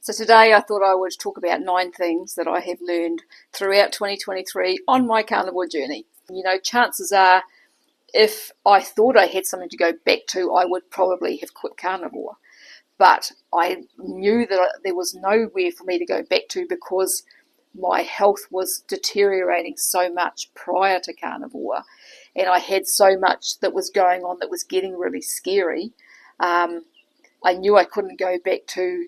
So today I thought I would talk about 9 things that I have learned throughout 2023 on my carnivore journey. You know, chances are if I thought I had something to go back to, I would probably have quit carnivore. But I knew that there was nowhere for me to go back to because my health was deteriorating so much prior to carnivore, and I had so much that was going on that was getting really scary. I knew I couldn't go back to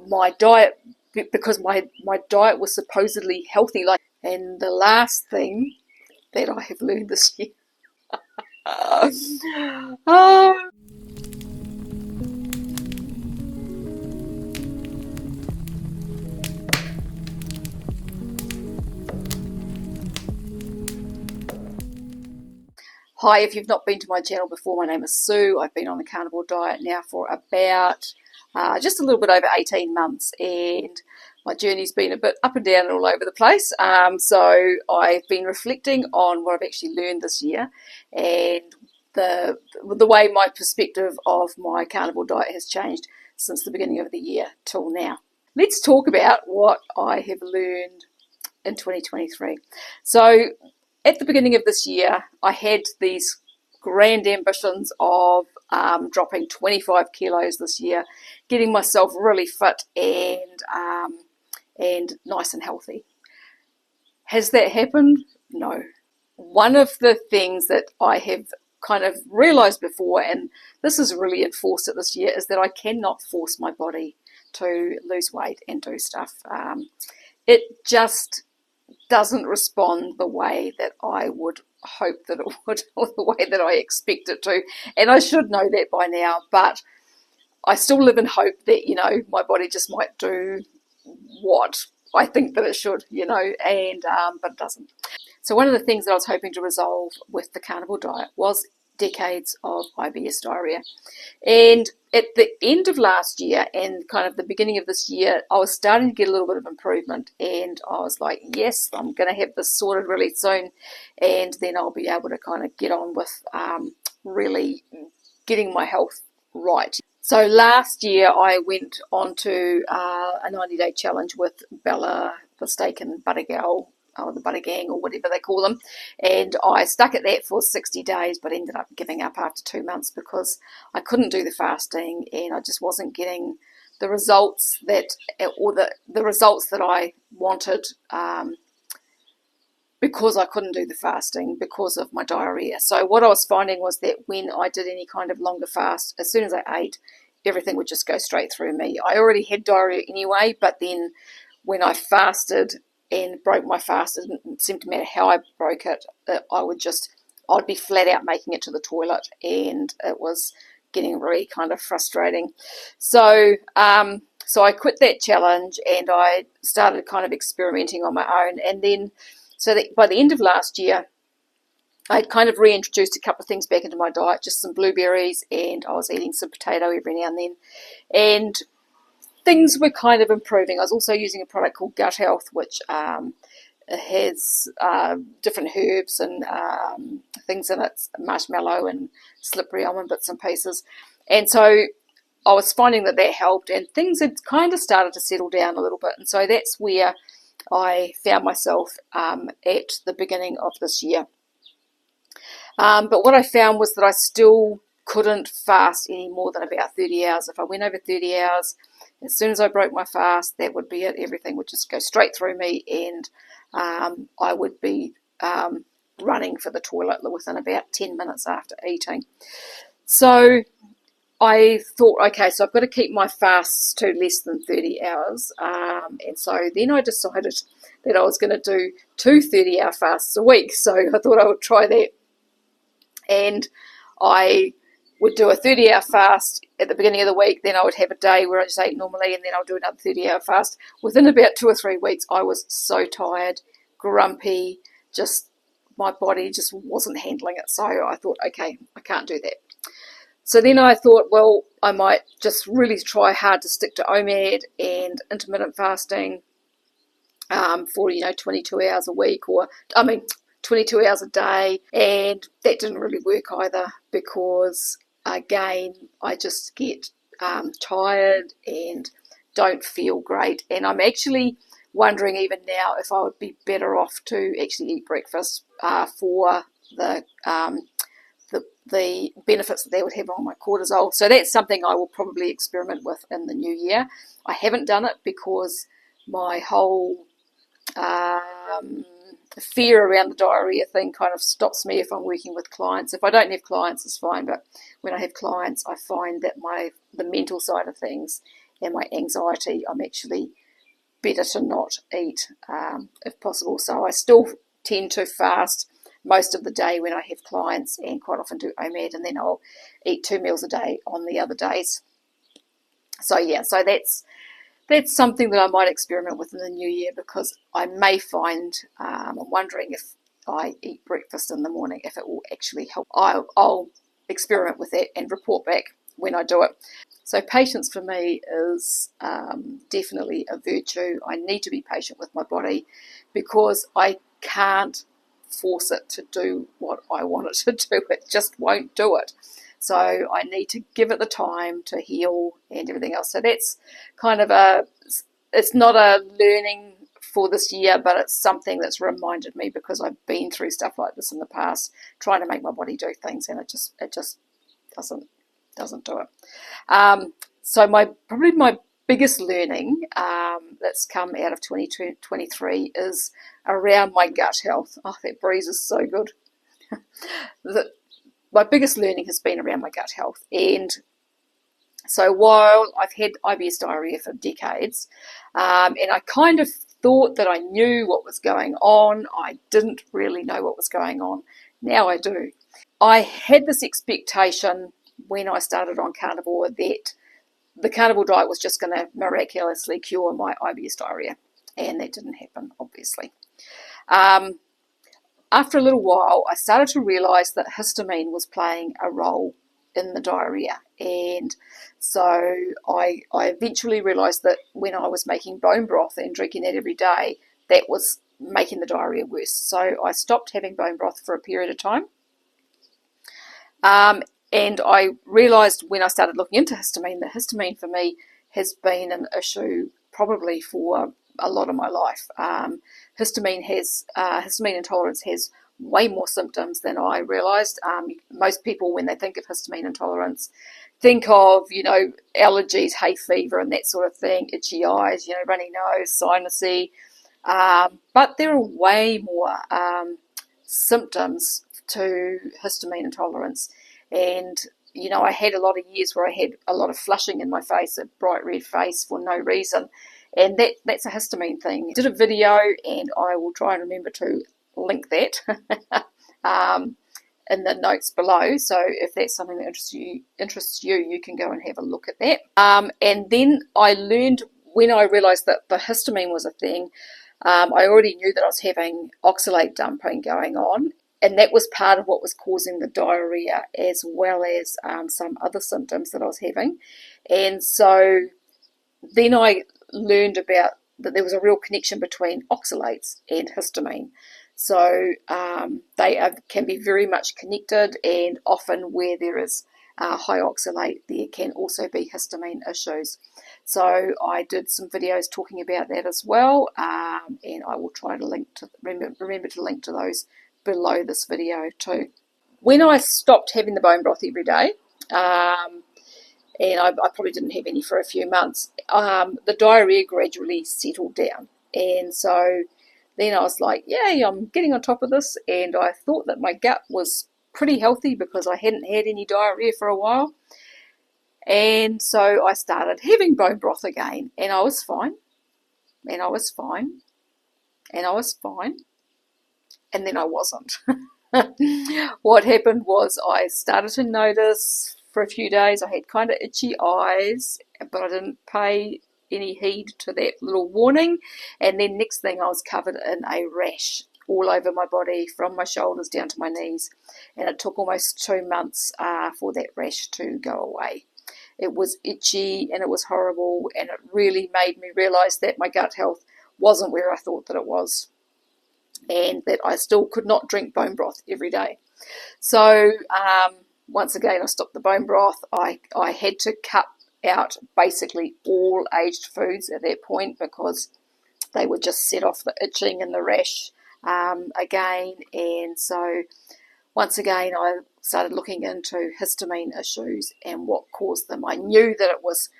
my diet because my diet was supposedly healthy. And the last thing that I have learned this year. Hi, if you've not been to my channel before, my name is Sue. I've been on the carnivore diet now for about just a little bit over 18 months, and my journey's been a bit up and down and all over the place. So I've been reflecting on what I've actually learned this year and the way my perspective of my carnivore diet has changed since the beginning of the year till now. Let's talk about what I have learned in 2023. So at the beginning of this year, I had these grand ambitions of dropping 25 kilos this year, getting myself really fit and nice and healthy. Has that happened? No. One of the things that I have kind of realized before, and this is really enforced at this year, is that I cannot force my body to lose weight and do stuff. It just doesn't respond the way that I would hope that it would, or the way that I expect it to. And I should know that by now, but I still live in hope that, you know, my body just might do what I think that it should, you know, and but it doesn't. So one of the things that I was hoping to resolve with the carnivore diet was decades of IBS diarrhea. And at the end of last year and kind of the beginning of this year, I was starting to get a little bit of improvement, and I was like, yes, I'm going to have this sorted really soon, and then I'll be able to kind of get on with really getting my health right. So last year I went on to a 90-day challenge with Bella, the Steak and Butter Gal, or the Butter Gang, or whatever they call them, and I stuck at that for 60 days, but ended up giving up after 2 months because I couldn't do the fasting, and I just wasn't getting the results that, or the results that I wanted, because I couldn't do the fasting because of my diarrhea. So what I was finding was that when I did any kind of longer fast, as soon as I ate, everything would just go straight through me. I already had diarrhea anyway, but then when I fasted and broke my fast, it didn't seem to matter how I broke it, I'd be flat out making it to the toilet, and it was getting really kind of frustrating. So so I quit that challenge and I started kind of experimenting on my own, and then so that by the end of last year I'd kind of reintroduced a couple of things back into my diet, just some blueberries, and I was eating some potato every now and then, and things were kind of improving. I was also using a product called Gut Health, which has different herbs and things in it, marshmallow and slippery almond bits and pieces. And so I was finding that helped, and things had kind of started to settle down a little bit. And so that's where I found myself at the beginning of this year. But what I found was that I still couldn't fast any more than about 30 hours. If I went over 30 hours, as soon as I broke my fast, that would be it. Everything would just go straight through me, and I would be running for the toilet within about 10 minutes after eating. So I thought, okay, so I've got to keep my fasts to less than 30 hours. And so then I decided that I was going to do 2 30-hour fasts a week. So I thought I would try that. And I would do a 30-hour fast at the beginning of the week, then I would have a day where I just ate normally, and then I'll do another 30-hour fast. Within about 2 or 3 weeks, I was so tired, grumpy, just my body just wasn't handling it. So I thought, okay, I can't do that. So then I thought, well, I might just really try hard to stick to OMAD and intermittent fasting for, 22 hours a week, 22 hours a day, and that didn't really work either because, again, I just get tired and don't feel great. And I'm actually wondering even now if I would be better off to actually eat breakfast for the benefits that would have on my cortisol. So that's something I will probably experiment with in the new year. I haven't done it because my whole fear around the diarrhea thing kind of stops me if I'm working with clients. If I don't have clients, it's fine, but when I have clients, I find that the mental side of things and my anxiety, I'm actually better to not eat if possible. So I still tend to fast most of the day when I have clients, and quite often do OMAD, and then I'll eat 2 meals a day on the other days. So yeah, so that's something that I might experiment with in the new year, because I may find, I'm wondering if I eat breakfast in the morning, if it will actually help. I'll experiment with that and report back when I do it. So patience for me is definitely a virtue. I need to be patient with my body because I can't force it to do what I want it to do. It just won't do it. So I need to give it the time to heal and everything else. So that's kind of it's not a learning for this year, but it's something that's reminded me, because I've been through stuff like this in the past, trying to make my body do things, and it just doesn't do it. So probably my biggest learning that's come out of 2023 is around my gut health. Oh, that breeze is so good. My biggest learning has been around my gut health. And so while I've had IBS diarrhea for decades, and I kind of thought that I knew what was going on, I didn't really know what was going on. Now I do. I had this expectation when I started on carnivore that the carnivore diet was just going to miraculously cure my IBS diarrhea, and that didn't happen, obviously. After a little while, I started to realise that histamine was playing a role in the diarrhea, and so I eventually realised that when I was making bone broth and drinking that every day, that was making the diarrhea worse. So I stopped having bone broth for a period of time. And I realised when I started looking into histamine that histamine for me has been an issue probably for a lot of my life. Histamine intolerance has way more symptoms than I realised. Most people, when they think of histamine intolerance, think of, allergies, hay fever and that sort of thing, itchy eyes, runny nose, sinusy. But there are way more symptoms to histamine intolerance. And, I had a lot of years where I had a lot of flushing in my face, a bright red face for no reason. And that's a histamine thing. I did a video, and I will try and remember to link that in the notes below. So if that's something that interests you, you can go and have a look at that. And then I learned, when I realised that the histamine was a thing, I already knew that I was having oxalate dumping going on. And that was part of what was causing the diarrhea, as well as some other symptoms that I was having. And so then I learned about that there was a real connection between oxalates and histamine. So they can be very much connected, and often where there is high oxalate, there can also be histamine issues. So I did some videos talking about that as well, and I will try to remember to link to those below this video too. When I stopped having the bone broth every day, and I probably didn't have any for a few months, the diarrhea gradually settled down. And so then I was like, yay, I'm getting on top of this. And I thought that my gut was pretty healthy because I hadn't had any diarrhea for a while. And so I started having bone broth again, and I was fine, and I was fine, and I was fine. And then I wasn't. What happened was I started to notice for a few days I had kind of itchy eyes, but I didn't pay any heed to that little warning. And then next thing, I was covered in a rash all over my body, from my shoulders down to my knees. And it took almost 2 months for that rash to go away. It was itchy and it was horrible, and it really made me realise that my gut health wasn't where I thought that it was, and that I still could not drink bone broth every day. So once again, I stopped the bone broth. I had to cut out basically all aged foods at that point because they would just set off the itching and the rash again. And so once again, I started looking into histamine issues and what caused them. I knew that it was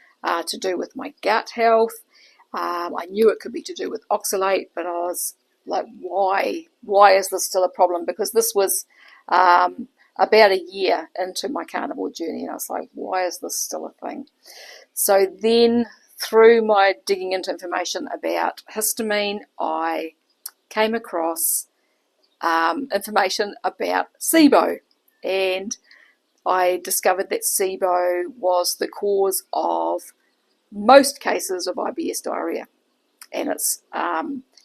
to do with my gut health. I knew it could be to do with oxalate, but I was like, why is this still a problem? Because this was about a year into my carnivore journey, and I was like, why is this still a thing? So then through my digging into information about histamine, I came across information about SIBO, and I discovered that SIBO was the cause of most cases of IBS diarrhea, and it's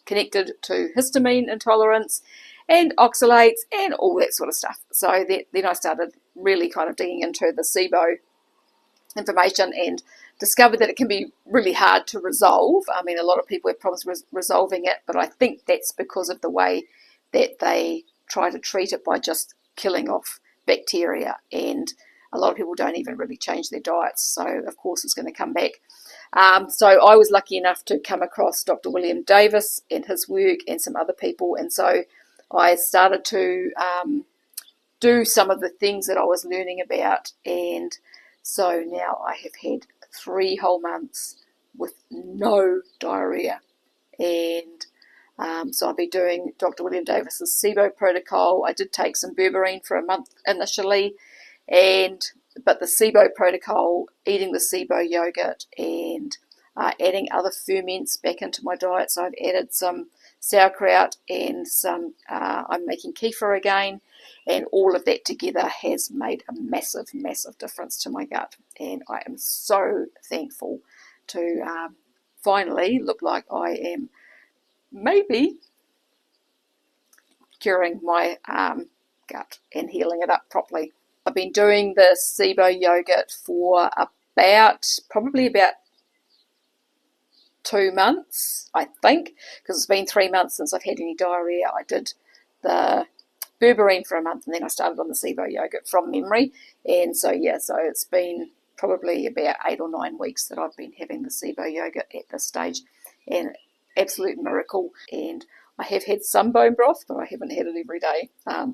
connected to histamine intolerance and oxalates and all that sort of stuff. So then I started really kind of digging into the SIBO information and discovered that it can be really hard to resolve. I mean, a lot of people have problems resolving it, but I think that's because of the way that they try to treat it by just killing off bacteria, and a lot of people don't even really change their diets, so of course it's going to come back. So I was lucky enough to come across Dr. William Davis and his work and some other people, and so I started to do some of the things that I was learning about, and so now I have had 3 whole months with no diarrhea. And so I'll be doing Dr. William Davis's SIBO protocol. I did take some berberine for a month initially, but the SIBO protocol, eating the SIBO yogurt and adding other ferments back into my diet. So I've added some sauerkraut and I'm making kefir again, and all of that together has made a massive, massive difference to my gut. And I am so thankful to finally look like I am maybe curing my gut and healing it up properly. I've been doing the SIBO yogurt for probably about 2 months, I think, because it's been 3 months since I've had any diarrhea. I did the berberine for a month, and then I started on the SIBO yogurt from memory. And so so it's been probably about 8 or 9 weeks that I've been having the SIBO yogurt at this stage, and absolute miracle. And I have had some bone broth, but I haven't had it every day. I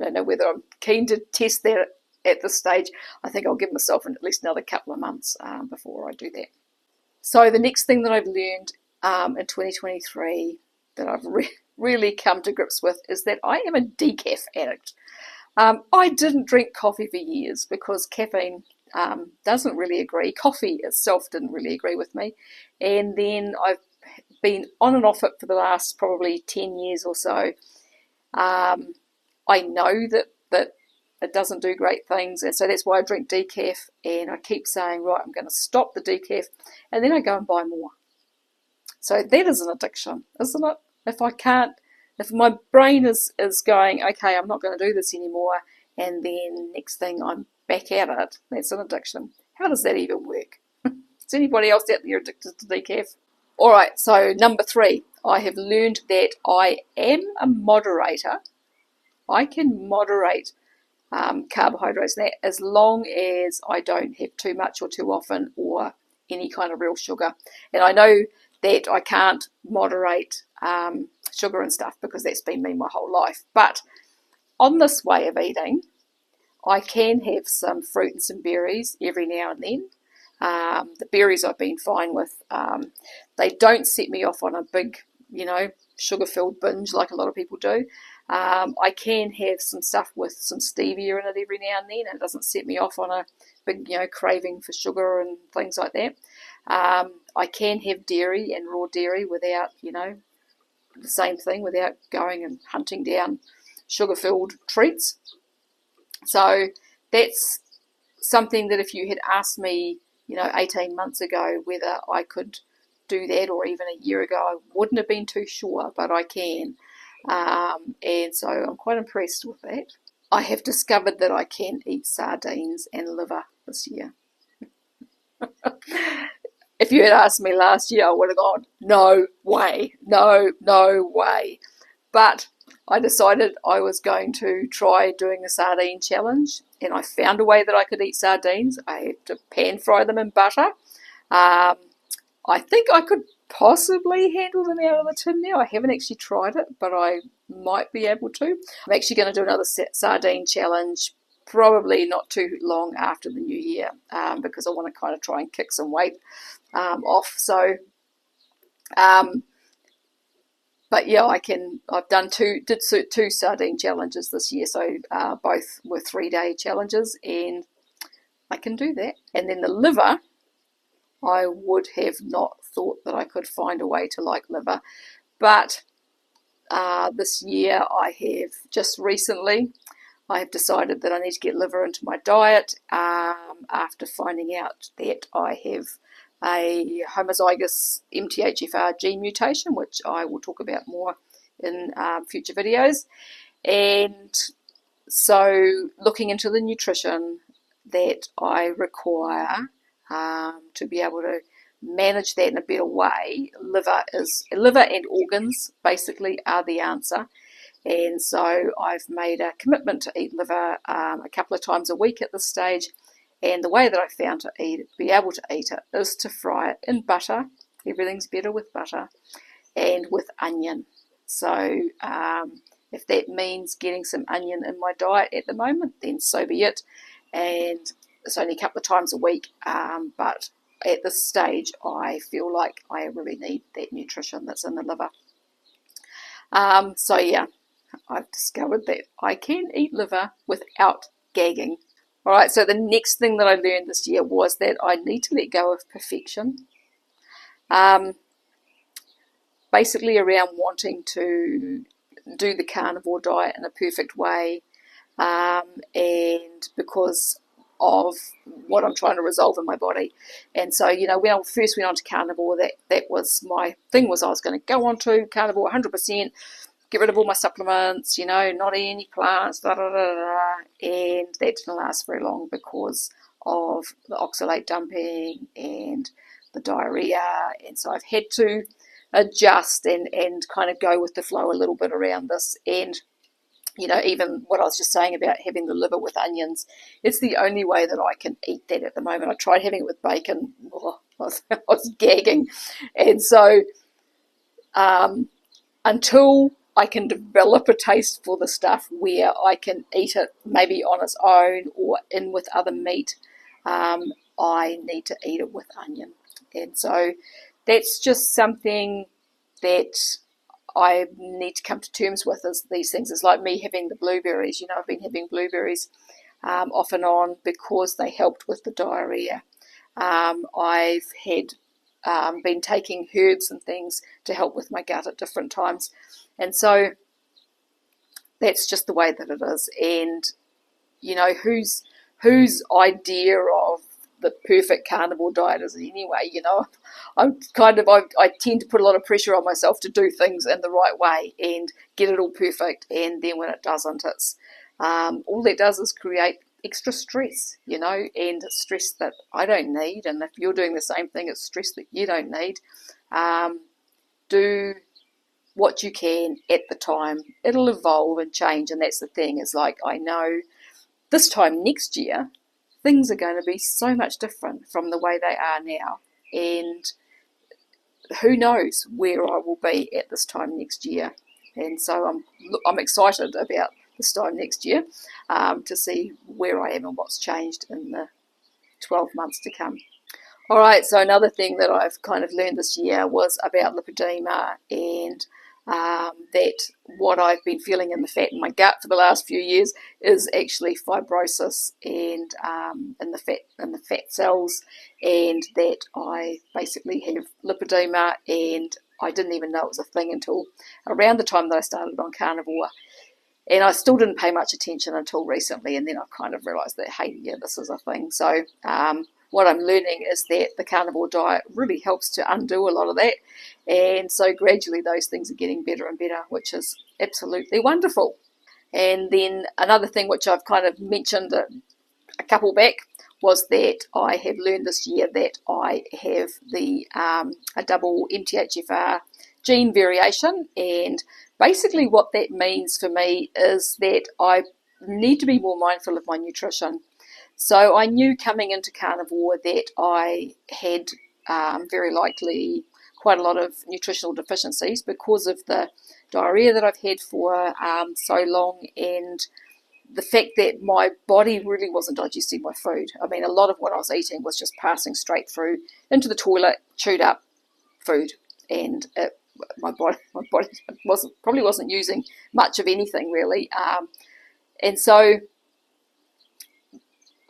don't know whether I'm keen to test that at this stage. I think I'll give myself at least another couple of months before I do that. So the next thing that I've learned in 2023 that I've really come to grips with is that I am a decaf addict. I didn't drink coffee for years because caffeine doesn't really agree. Coffee itself didn't really agree with me. And then I've been on and off it for the last probably 10 years or so. I know that it doesn't do great things, and so that's why I drink decaf, and I keep saying, right, I'm going to stop the decaf, and then I go and buy more. So that is an addiction, isn't it? If my brain is going, okay, I'm not going to do this anymore, and then next thing I'm back at it, that's an addiction. How does that even work? Is anybody else out there addicted to decaf? All right, so number 3, I have learned that I am a moderator. I can moderate carbohydrates, that as long as I don't have too much or too often or any kind of real sugar. And I know that I can't moderate sugar and stuff because that's been me my whole life. But on this way of eating, I can have some fruit and some berries every now and then. The berries I've been fine with. They don't set me off on a big, sugar-filled binge like a lot of people do. I can have some stuff with some stevia in it every now and then, and it doesn't set me off on a big, craving for sugar and things like that. I can have dairy and raw dairy without, the same thing, without going and hunting down sugar-filled treats. So that's something that if you had asked me, 18 months ago whether I could do that, or even a year ago, I wouldn't have been too sure, but I can. And so I'm quite impressed with that. I have discovered that I can eat sardines and liver this year. If you had asked me last year, I would have gone, no way, no way. But I decided I was going to try doing the sardine challenge, and I found a way that I could eat sardines. I had to pan fry them in butter. I think I could possibly handle them out of the tin now. I haven't actually tried it, but I might be able to. I'm actually going to do another sardine challenge, probably not too long after the new year, because I want to kind of try and kick some weight off. So, but yeah, I've done two sardine challenges this year, so both were 3-day challenges, and I can do that. And then the liver, I would have not thought that I could find a way to like liver, but this year I have just recently, I have decided that I need to get liver into my diet after finding out that I have a homozygous Mthfr gene mutation, which I will talk about more in future videos. And so looking into the nutrition that I require to be able to manage that in a better way, liver and organs basically are the answer. And so I've made a commitment to eat liver a couple of times a week at this stage. And the way that I found to be able to eat it is to fry it in butter. Everything's better with butter and with onion. So if that means getting some onion in my diet at the moment, then so be it. And it's only a couple of times a week, but at this stage I feel like I really need that nutrition that's in the liver. So yeah, I've discovered that I can eat liver without gagging. Alright, so the next thing that I learned this year was that I need to let go of perfection. Basically around wanting to do the carnivore diet in a perfect way, and because of what I'm trying to resolve in my body. And so, when I first went on to carnivore, that was my thing, was I was going to go on to carnivore 100%, get rid of all my supplements, not eat any plants, and that didn't last very long because of the oxalate dumping and the diarrhea. And so I've had to adjust and kind of go with the flow a little bit around this. And even what I was just saying about having the liver with onions, it's the only way that I can eat that at the moment. I tried having it with bacon. I was gagging. And so until I can develop a taste for the stuff where I can eat it maybe on its own or in with other meat, I need to eat it with onion. And so that's just something that I need to come to terms with. Is these things. It's like me having the blueberries. I've been having blueberries off and on because they helped with the diarrhea. I've been taking herbs and things to help with my gut at different times. And so that's just the way that it is. And, whose idea of the perfect carnivore diet is it anyway? I tend to put a lot of pressure on myself to do things in the right way and get it all perfect. And then when it doesn't, it's all that does is create extra stress, and stress that I don't need. And if you're doing the same thing, it's stress that you don't need. Do what you can at the time. It'll evolve and change, and that's the thing. Is like, I know this time next year things are going to be so much different from the way they are now, and who knows where I will be at this time next year. And so I'm excited about this time next year to see where I am and what's changed in the 12 months to come. Alright, so another thing that I've kind of learned this year was about lipidema, and that what I've been feeling in the fat in my gut for the last few years is actually fibrosis and in the fat cells, and that I basically have lipidema, and I didn't even know it was a thing until around the time that I started on carnivore. And I still didn't pay much attention until recently, and then I kind of realised that, hey, yeah, this is a thing. So what I'm learning is that the carnivore diet really helps to undo a lot of that. And so gradually those things are getting better and better, which is absolutely wonderful. And then another thing which I've kind of mentioned a couple back was that I have learned this year that I have a double Mthfr gene variation. And basically what that means for me is that I need to be more mindful of my nutrition. So I knew coming into carnivore that I had very likely quite a lot of nutritional deficiencies because of the diarrhea that I've had for so long, and the fact that my body really wasn't digesting my food. I mean, a lot of what I was eating was just passing straight through into the toilet, chewed up food, and my body probably wasn't using much of anything really. And so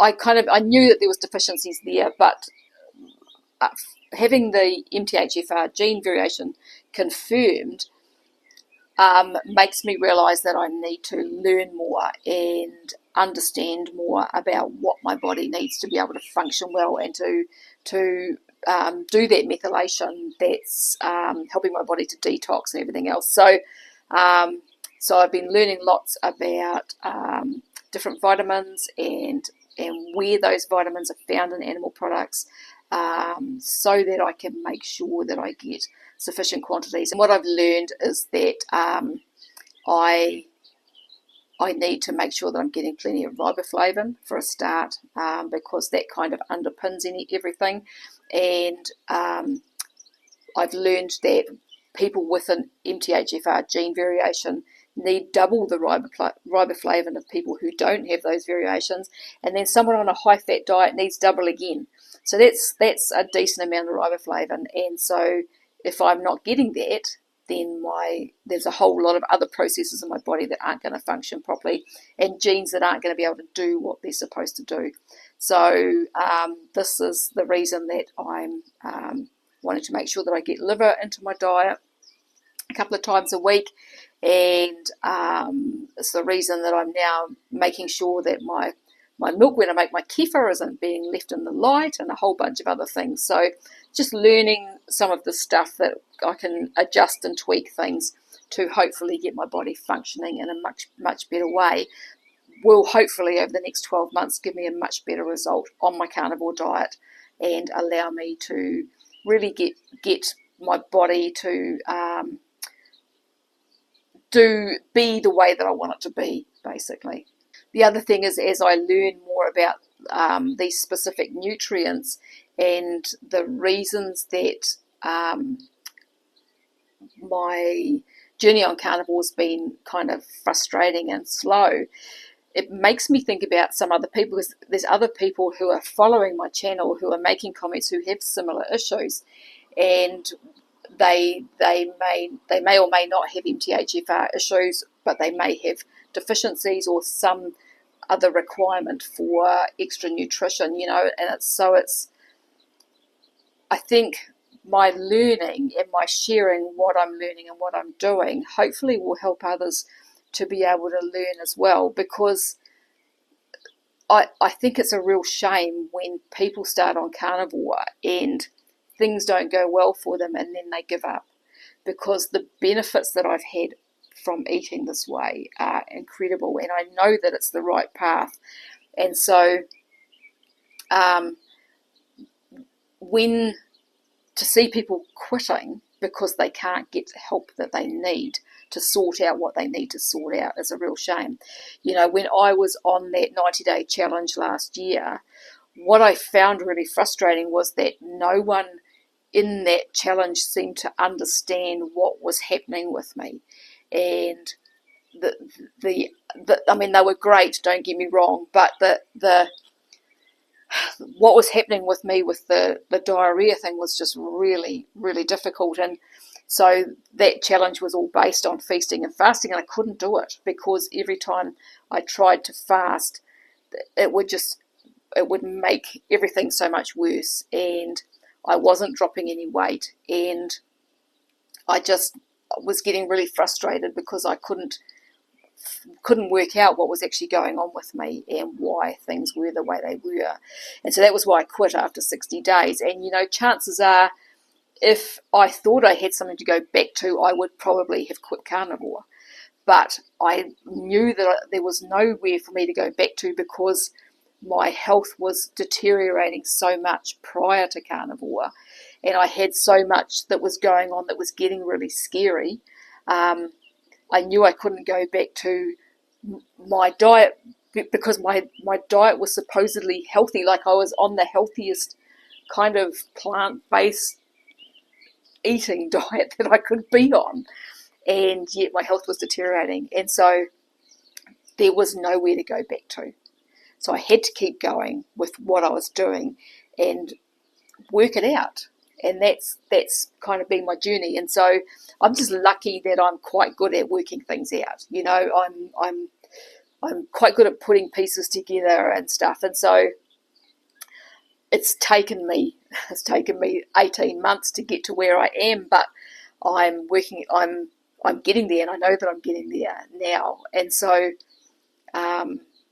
I knew that there was deficiencies there, but having the MTHFR gene variation confirmed makes me realise that I need to learn more and understand more about what my body needs to be able to function well and to do that methylation that's helping my body to detox and everything else. So I've been learning lots about different vitamins and where those vitamins are found in animal products, so that I can make sure that I get sufficient quantities. And what I've learned is that I need to make sure that I'm getting plenty of riboflavin for a start, because that kind of underpins everything. And I've learned that people with an MTHFR gene variation need double the riboflavin of people who don't have those variations, and then someone on a high-fat diet needs double again. So that's a decent amount of riboflavin, and so if I'm not getting that, then there's a whole lot of other processes in my body that aren't going to function properly, and genes that aren't going to be able to do what they're supposed to do. So this is the reason that I'm wanting to make sure that I get liver into my diet a couple of times a week, and it's the reason that I'm now making sure that my milk, when I make my kefir, isn't being left in the light, and a whole bunch of other things. So just learning some of the stuff that I can adjust and tweak things to hopefully get my body functioning in a much better way will hopefully over the next 12 months give me a much better result on my carnivore diet and allow me to really get my body to be the way that I want it to be, basically. The other thing is, as I learn more about these specific nutrients and the reasons that my journey on carnivore has been kind of frustrating and slow, it makes me think about some other people, because there's other people who are following my channel who are making comments who have similar issues, and they may or may not have MTHFR issues, but they may have deficiencies or some other requirement for extra nutrition, and it's I think my learning and my sharing what I'm learning and what I'm doing hopefully will help others to be able to learn as well, because I think it's a real shame when people start on carnivore and things don't go well for them and then they give up, because the benefits that I've had from eating this way are incredible, and I know that it's the right path. And so when to see people quitting because they can't get the help that they need to sort out what they need to sort out is a real shame. When I was on that 90-day challenge last year, what I found really frustrating was that no one in that challenge seemed to understand what was happening with me. And I mean, they were great, don't get me wrong, but the what was happening with me with the diarrhea thing was just really, really difficult. And so that challenge was all based on feasting and fasting, and I couldn't do it because every time I tried to fast, it would make everything so much worse, and I wasn't dropping any weight, and I just was getting really frustrated because I couldn't work out what was actually going on with me and why things were the way they were. And so that was why I quit after 60 days. And chances are, if I thought I had something to go back to, I would probably have quit carnivore. But I knew that there was nowhere for me to go back to because my health was deteriorating so much prior to carnivore, and I had so much that was going on that was getting really scary. I knew I couldn't go back to my diet, because my diet was supposedly healthy, like I was on the healthiest kind of plant-based eating diet that I could be on, and yet my health was deteriorating, and so there was nowhere to go back to. So I had to keep going with what I was doing and work it out. And that's kind of been my journey. And so I'm just lucky that I'm quite good at working things out. You know, I'm quite good at putting pieces together and stuff. And so it's taken me 18 months to get to where I am, but I'm getting there, and I know that I'm getting there now. And so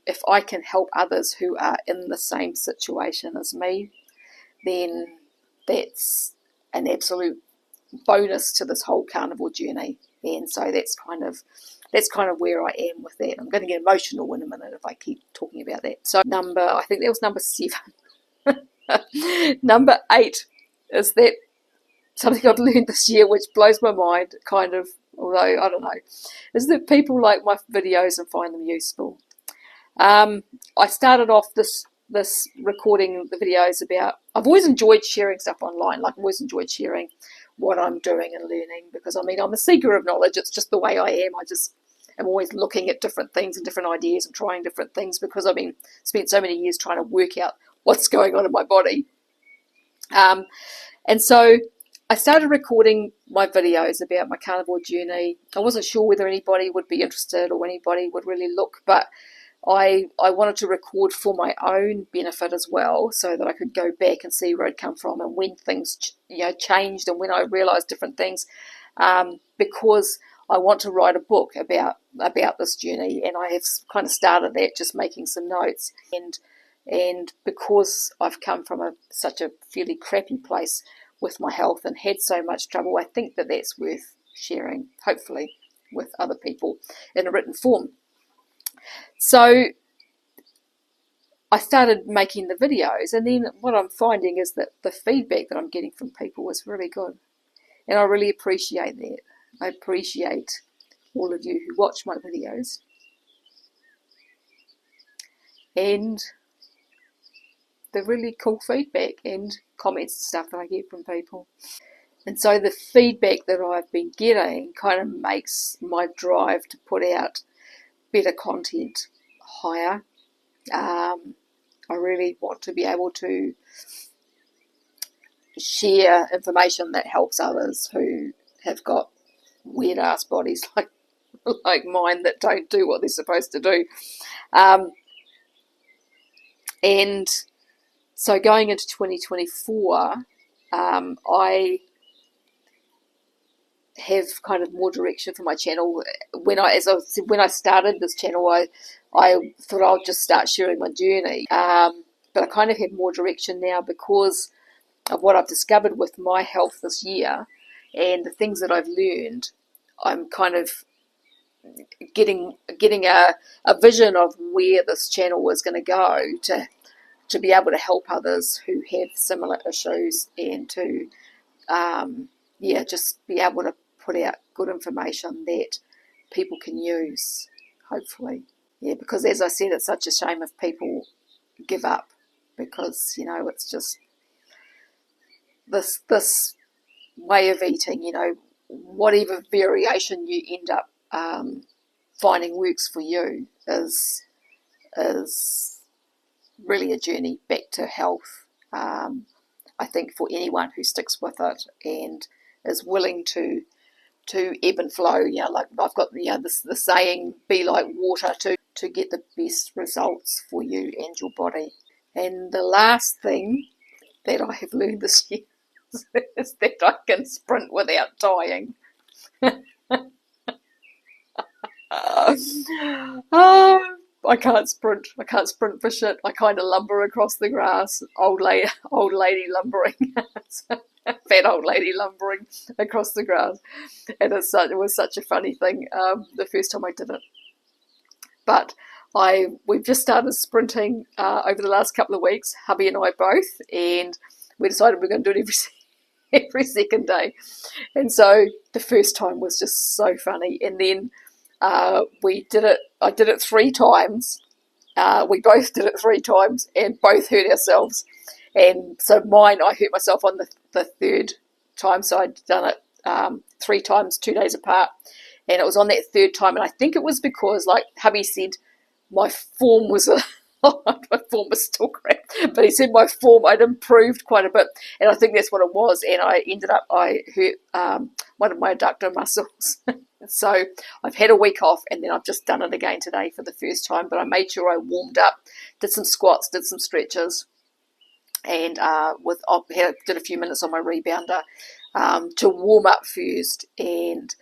if I can help others who are in the same situation as me, then that's an absolute bonus to this whole carnivore journey. And so that's kind of where I am with that. I'm going to get emotional in a minute if I keep talking about that. So I think that was number 7. Number 8 is that something I've learned this year, which blows my mind, kind of, although I don't know, is that people like my videos and find them useful. I started off this recording the videos about, I've always enjoyed sharing stuff online, like I've always enjoyed sharing what I'm doing and learning, because I mean, I'm a seeker of knowledge. It's just the way I am. I just am always looking at different things and different ideas and trying different things, because I've spent so many years trying to work out what's going on in my body. And so I started recording my videos about my carnivore journey. I wasn't sure whether anybody would be interested or anybody would really look, but I wanted to record for my own benefit as well, so that I could go back and see where I'd come from and when things changed and when I realised different things, because I want to write a book about this journey, and I have kind of started that, just making some notes, and because I've come from such a fairly crappy place with my health and had so much trouble, I think that that's worth sharing, hopefully, with other people in a written form. So I started making the videos, and then what I'm finding is that the feedback that I'm getting from people is really good, and I really appreciate that. I appreciate all of you who watch my videos and the really cool feedback and comments and stuff that I get from people. And so the feedback that I've been getting kind of makes my drive to put out better content higher. I really want to be able to share information that helps others who have got weird ass bodies like mine that don't do what they're supposed to do. And so going into 2024, I have kind of more direction for my channel. When I started this channel, I thought I'll just start sharing my journey, but I kind of have more direction now because of what I've discovered with my health this year and the things that I've learned. I'm kind of getting a vision of where this channel is going to go to be able to help others who have similar issues, and to just be able to put out good information that people can use, hopefully. Yeah, because as I said, it's such a shame if people give up, because it's just this way of eating, whatever variation you end up finding works for you is really a journey back to health. I think for anyone who sticks with it and is willing to ebb and flow, like I've got the saying, be like water to get the best results for you and your body. And the last thing that I have learned this year is that I can sprint without dying. I can't sprint. I can't sprint for shit. I kind of lumber across the grass. Old lady lumbering. Fat old lady lumbering across the grass. And it was such a funny thing the first time I did it. But we've just started sprinting over the last couple of weeks, hubby and I both, and we decided we're going to do it every second day. And so the first time was just so funny. And then we did it I did it 3 times. We both did it 3 times and both hurt ourselves. And so mine, I hurt myself on the third time. So I'd done it 3 times, 2 days apart. And it was on that third time. And I think it was because, like hubby said, my form was my form was still crap, but he said my form, I'd improved quite a bit, and I think that's what it was. And I hurt one of my adductor muscles. So I've had a week off, and then I've just done it again today for the first time. But I made sure I warmed up, did some squats, did some stretches, and did a few minutes on my rebounder to warm up first. And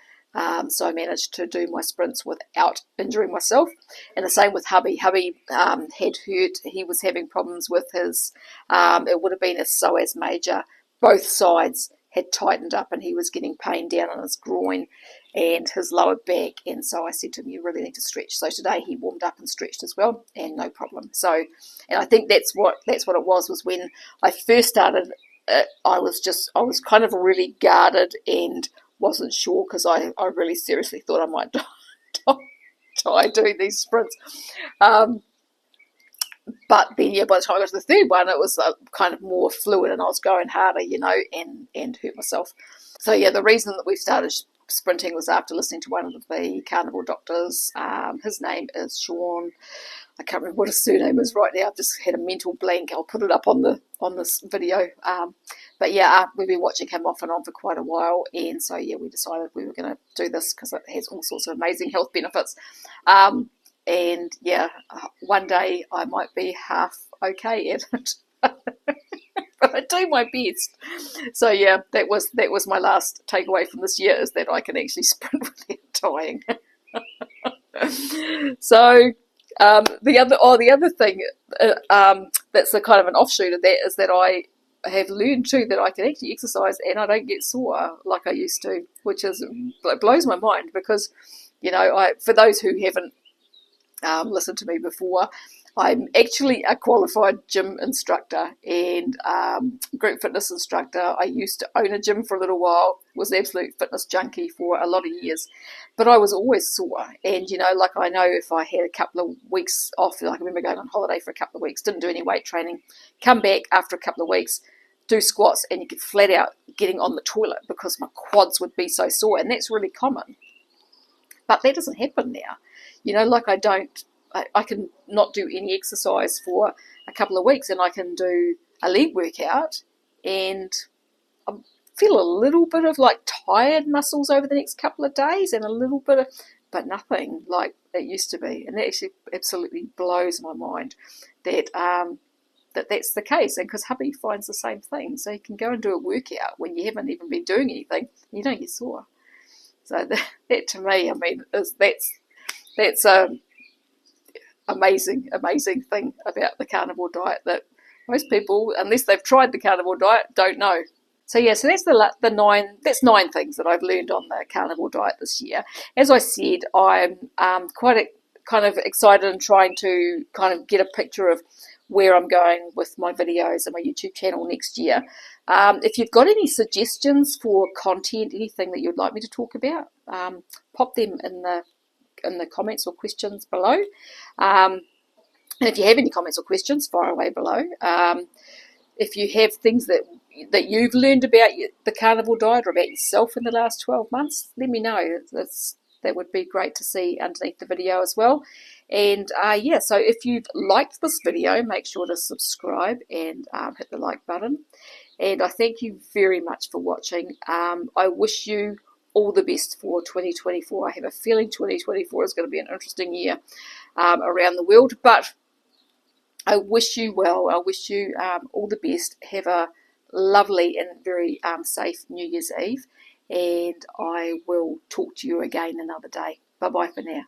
so I managed to do my sprints without injuring myself. And the same with hubby. Hubby had hurt. He was having problems with his, it would have been a psoas major. Both sides had tightened up, and he was getting pain down on his groin and his lower back. And so I said to him, you really need to stretch. So today he warmed up and stretched as well, and no problem. So, and I think that's what it was when I first started. I was kind of really guarded and wasn't sure, because I really seriously thought I might die doing these sprints. But then, by the time I got to the third one, it was kind of more fluid, and I was going harder, and hurt myself. So, the reason that we started sprinting was after listening to one of the carnivore doctors. His name is Sean. I can't remember what his surname is right now. I've just had a mental blank. I'll put it up on this video. But we've been watching him off and on for quite a while, and so we decided we were going to do this because it has all sorts of amazing health benefits. And one day I might be half okay at it, but I do my best. So that was my last takeaway from this year, is that I can actually sprint without dying. So. The other thing that's a kind of an offshoot of that is that I have learned too that I can actually exercise and I don't get sore like I used to, which blows my mind, because for those who haven't listened to me before, I'm actually a qualified gym instructor and group fitness instructor. I used to own a gym for a little while, was an absolute fitness junkie for a lot of years, but I was always sore. And, I know if I had a couple of weeks off, I remember going on holiday for a couple of weeks, didn't do any weight training, come back after a couple of weeks, do squats, and you could flat out getting on the toilet because my quads would be so sore, and that's really common. But that doesn't happen now. I can not do any exercise for a couple of weeks, and I can do a leg workout, and I feel a little bit of tired muscles over the next couple of days, and a little bit of, but nothing like it used to be. And that actually absolutely blows my mind that that's the case. And because hubby finds the same thing, so you can go and do a workout when you haven't even been doing anything, and you don't get sore. So that to me, that's amazing thing about the carnivore diet that most people, unless they've tried the carnivore diet, don't know. So so that's that's 9 things that I've learned on the carnivore diet this year. As I said, I'm quite kind of excited and trying to kind of get a picture of where I'm going with my videos and my YouTube channel next year. If you've got any suggestions for content, anything that you'd like me to talk about, pop them in the comments or questions below. And if you have any comments or questions, fire away below. If you have things that you've learned about the carnivore diet or about yourself in the last 12 months, let me know. That would be great to see underneath the video as well. And so if you've liked this video, make sure to subscribe and hit the like button. And I thank you very much for watching. I wish you all the best for 2024. I have a feeling 2024 is going to be an interesting year around the world, but I wish you well. I wish you all the best. Have a lovely and very safe New Year's Eve, and I will talk to you again another day. Bye-bye for now.